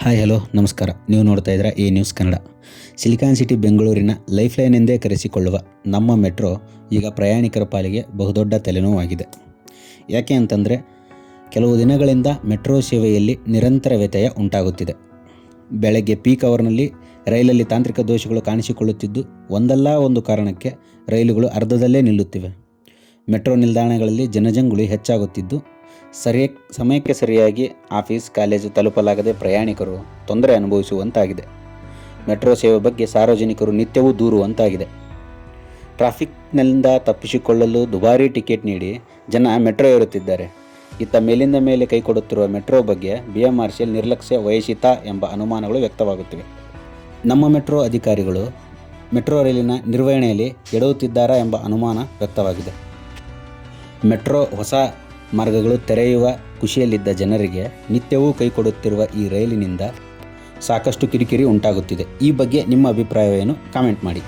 Hi hello ನಮಸ್ಕಾರ. ನೀವು ನೋಡ್ತಾ ಇದ್ದೀರಾ A news Kannada. Silicon city ಬೆಂಗಳೂರಿನ ಲೈಫ್ ಲೈನ್ ಎಂದೇ ಕರೆಸಿಕೊಳ್ಳುವ ನಮ್ಮ ಮೆಟ್ರೋ ಈಗ ಪ್ರಯಾಣಿಕರ ಪಾಲಿಗೆ ಬಹುದೊಡ್ಡ ತಲೆನೋವಾಗಿದೆ. ಯಾಕೆ ಅಂತಂದರೆ, ಕೆಲವು ದಿನಗಳಿಂದ ಮೆಟ್ರೋ ಸೇವೆಯಲ್ಲಿ ನಿರಂತರ ವ್ಯತ್ಯಯ ಉಂಟಾಗುತ್ತಿದೆ. ಬೆಳಗ್ಗೆ ಪೀಕ್ ಅವರ್ನಲ್ಲಿ ರೈಲಲ್ಲಿ ತಾಂತ್ರಿಕ ದೋಷಗಳು ಕಾಣಿಸಿಕೊಳ್ಳುತ್ತಿದ್ದು, ಒಂದಲ್ಲ ಒಂದು ಕಾರಣಕ್ಕೆ ರೈಲುಗಳು ಅರ್ಧದಲ್ಲೇ ನಿಲ್ಲುತ್ತಿವೆ. ಮೆಟ್ರೋ ನಿಲ್ದಾಣಗಳಲ್ಲಿ ಜನಜಂಗುಳಿ ಹೆಚ್ಚಾಗುತ್ತಿದ್ದು, ಸಮಯಕ್ಕೆ ಸರಿಯಾಗಿ ಆಫೀಸ್, ಕಾಲೇಜು ತಲುಪಲಾಗದೆ ಪ್ರಯಾಣಿಕರು ತೊಂದರೆ ಅನುಭವಿಸುವಂತಾಗಿದೆ. ಮೆಟ್ರೋ ಸೇವೆ ಬಗ್ಗೆ ಸಾರ್ವಜನಿಕರು ನಿತ್ಯವೂ ದೂರುವಂತಾಗಿದೆ. ಟ್ರಾಫಿಕ್ನಿಂದ ತಪ್ಪಿಸಿಕೊಳ್ಳಲು ದುಬಾರಿ ಟಿಕೆಟ್ ನೀಡಿ ಜನ ಮೆಟ್ರೋ ಏರುತ್ತಿದ್ದಾರೆ. ಇತ್ತ ಮೇಲಿಂದ ಮೇಲೆ ಕೈ ಕೊಡುತ್ತಿರುವ ಮೆಟ್ರೋ ಬಗ್ಗೆ BMRCL ನಿರ್ಲಕ್ಷ್ಯ ವಹಿಸಿತಾ ಎಂಬ ಅನುಮಾನಗಳು ವ್ಯಕ್ತವಾಗುತ್ತಿವೆ. ನಮ್ಮ ಮೆಟ್ರೋ ಅಧಿಕಾರಿಗಳು ಮೆಟ್ರೋ ರೈಲಿನ ನಿರ್ವಹಣೆಯಲ್ಲಿ ಎಡವುತ್ತಿದ್ದಾರಾ ಎಂಬ ಅನುಮಾನ ವ್ಯಕ್ತವಾಗಿದೆ. ಮೆಟ್ರೋ ಹೊಸ ಮಾರ್ಗಗಳು ತೆರೆಯುವ ಖುಷಿಯಲ್ಲಿದ್ದ ಜನರಿಗೆ ನಿತ್ಯವೂ ಕೈ ಕೊಡುತ್ತಿರುವ ಈ ರೈಲಿನಿಂದ ಸಾಕಷ್ಟು ಕಿರಿಕಿರಿ ಉಂಟಾಗುತ್ತಿದೆ. ಈ ಬಗ್ಗೆ ನಿಮ್ಮ ಅಭಿಪ್ರಾಯವೇನು? ಕಾಮೆಂಟ್ ಮಾಡಿ.